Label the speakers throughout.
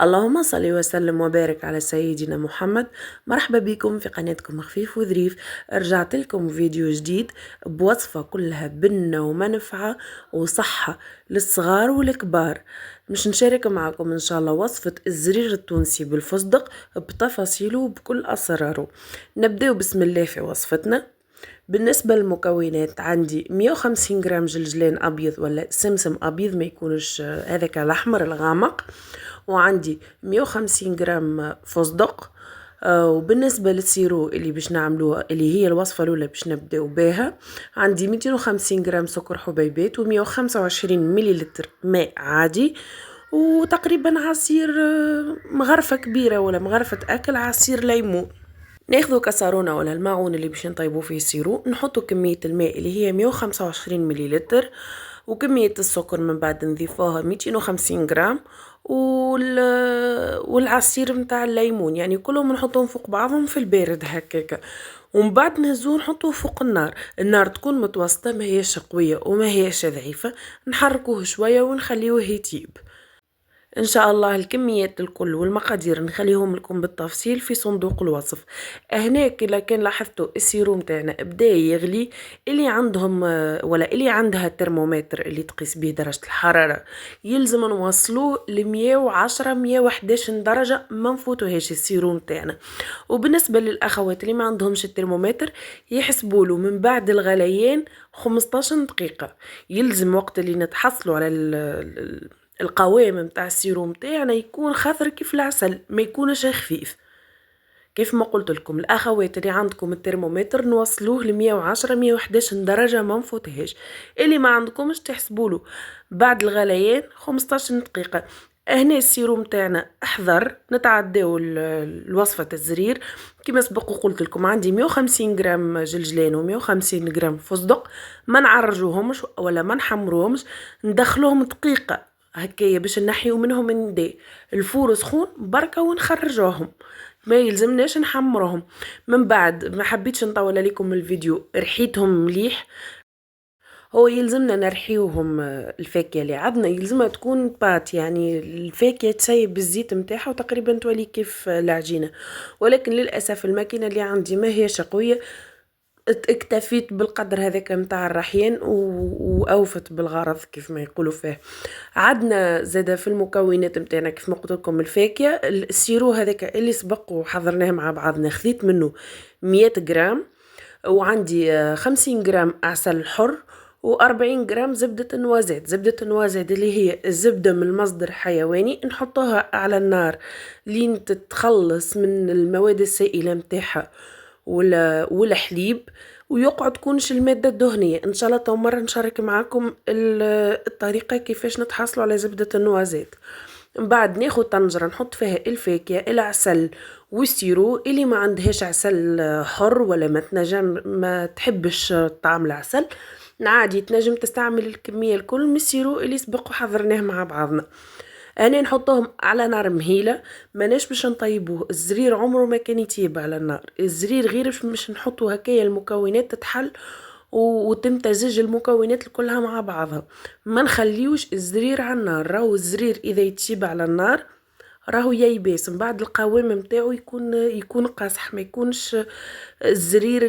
Speaker 1: اللهم صل وسلم وبارك على سيدنا محمد. مرحبا بكم في قناتكم خفيف وظريف. رجعت لكم فيديو جديد بوصفة كلها بنة ومنفعة وصحة للصغار والكبار. مش نشارك معكم ان شاء الله وصفة الزرير التونسي بالفستق بتفاصيله وبكل اسراره. نبدأ بسم الله في وصفتنا. بالنسبة للمكونات عندي 150 جرام جلجلان أبيض ولا سمسم أبيض، ما يكونش هذاك الأحمر الغامق، وعندي 150 جرام فستق. وبالنسبة للسيرو اللي باش نعملوه اللي هي الوصفة الأولى باش نبداو بها، عندي 250 جرام سكر حبيبات و125 مليلتر ماء عادي، وتقريبا عصير مغرفة كبيرة ولا مغرفة أكل عصير ليمون. ناخذ كسرونة ولا الماعون اللي باش نطيبوا فيه السيرو، نحطوا كمية الماء اللي هي 125 مليلتر، وكمية السكر من بعد نضيفوها 250 جرام، والعصير متاع الليمون، يعني كلهم نحطوهم فوق بعضهم في البارد هكاكا، ومن بعد نهزوه نحطوه فوق النار تكون متوسطة، ما هيش قوية وما هيش ضعيفة، نحركوه شوية ونخليوه يطيب. ان شاء الله الكميات الكل والمقادير نخليهم لكم بالتفصيل في صندوق الوصف. هناك الا كان لاحظتوا السيروم تاعنا بدا يغلي، اللي عندهم ولا اللي عندها الترمومتر اللي تقيس به درجة الحرارة يلزم نوصلوه ل 110 111 درجة، ما نفوتوهاش السيروم تاعنا. وبالنسبة للاخوات اللي ما عندهمش الترمومتر يحسبوا له من بعد الغليان 15 دقيقة، يلزم وقت اللي نتحصلوا على القوام متاع السيروم تاعنا يكون خضر كيف العسل، ما يكونش خفيف. كيف ما قلت لكم الاخوات اللي عندكم الترمومتر نوصلوه ل 110 111 درجه ما نفوتهاش، اللي ما عندكمش تحسبوا له بعد الغليان 15 دقيقه. هنا السيروم تاعنا احضر نتعداو الوصفه الزرير. كما سبق وقلت لكم عندي 150 جرام جلجلان و150 جرام فستق، ما نعرجوهمش ولا ما نحمروهمش، ندخلوهم دقيقه هكايا باش نحيو منهم النداء. الفور سخون بركة ونخرجوهم، ما يلزمناش نحمرهم. من بعد ما حبيتش نطول عليكم الفيديو، رحيتهم مليح. هو يلزمنا نرحيوهم، الفاكهة اللي عندنا يلزمها تكون بات، يعني الفاكهة تسيب بالزيت متاعها وتقريبا تولي كيف العجينة، ولكن للأسف الماكينة اللي عندي ما هيش قوية، اكتفيت بالقدر هذاك متاع الرحيان واوفت بالغرض كيف ما يقولوا فيه. عندنا زاده في المكونات متاعنا كيف ما قلت لكم الفاكهه، السيرو هذاك اللي سبق وحضرناه مع بعضنا خذيت منه 100 جرام، وعندي 50 جرام عسل حر، و40 جرام زبدة النوازات. زبدة النوازات اللي هي الزبدة من المصدر حيواني، نحطوها على النار لين تتخلص من المواد السائلة متاعها والحليب، ويقعد تكونش المادة الدهنية. ان شاء الله تو مرة نشارك معاكم الطريقة كيفاش نتحصلوا على زبدة النوازات. من بعد ناخد طنجرة نحط فيها الفاكهة العسل والسيرو، اللي ما عندهاش عسل حر ولا ما تنجم ما تحبش طعم العسل عادي تنجم تستعمل الكمية الكل من السيرو اللي سبق وحضرناه مع بعضنا. انا نحطهم على نار مهيله، ماناش باش نطيبوه. الزرير عمره ما كان يطيب على النار، الزرير غير باش نحطوا هكايا المكونات تتحل وتمتزج المكونات كلها مع بعضها، ما نخليوش الزرير على النار. راهو الزرير اذا يتشيب على النار راهو ييبس، من بعد القوام نتاعو يكون قاصح، ما يكونش الزرير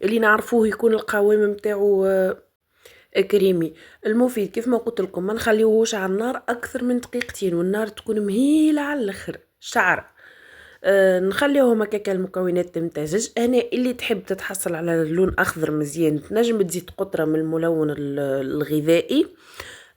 Speaker 1: اللي نعرفوه، يكون القوام نتاعو كريمي المفيد. كيف ما قلت لكم ما نخليوهوش على النار اكثر من دقيقتين، والنار تكون مهيله على الاخر شعر. نخليهم هكاك المكونات تمتزج. هنا اللي تحب تتحصل على لون اخضر مزيان تنجم تزيد قطره من الملون الغذائي.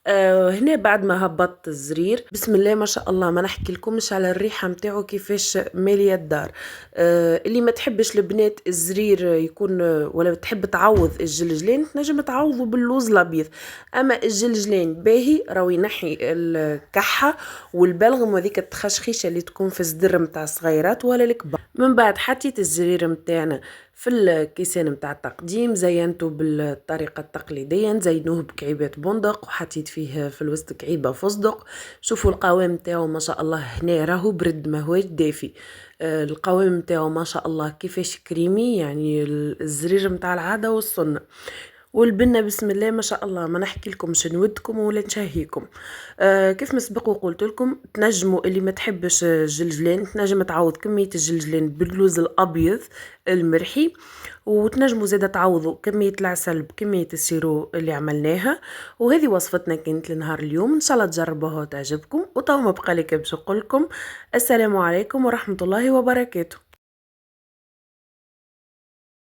Speaker 1: هنا بعد ما هبطت الزرير بسم الله ما شاء الله، ما نحكي لكمش على الريحه نتاعو كيفاش ماليه الدار. اللي ما تحبش البنات الزرير يكون ولا تحب تعوض الجلجلان تنجم تعوضه باللوز الابيض، اما الجلجلان باهي راهو ينحي الكحه والبلغم وذيك التخشخيشه اللي تكون في الصدر نتاع الصغيرات ولا الكبار. من بعد حطيت الزرير نتاعنا في الكيسان نتاع التقديم، زينته بالطريقه التقليديه، نزينوه بكعيبات بندق وحطيت فيه في الوسط كعيبه فستق. شوفوا القوام نتاعو ما شاء الله، هنا راهو برد ما هوش دافي. القوام نتاعو ما شاء الله كيفاش كريمي، يعني الزرير نتاع العاده والسنه. والبنة بسم الله ما شاء الله، ما نحكي لكمش نودكم ولا نشهيكم. كيف ما سبق وقلت لكم تنجموا اللي ما تحبش الجلجلان تنجم تعوض كمية الجلجلان باللوز الأبيض المرحي، وتنجموا زادا تعوضوا كمية العسل بكمية السيرو اللي عملناها. وهذه وصفتنا كانت لنهار اليوم، ان شاء الله تجربوها وتعجبكم. وطو ما بقى لك باش نقول لكم السلام عليكم ورحمة الله وبركاته.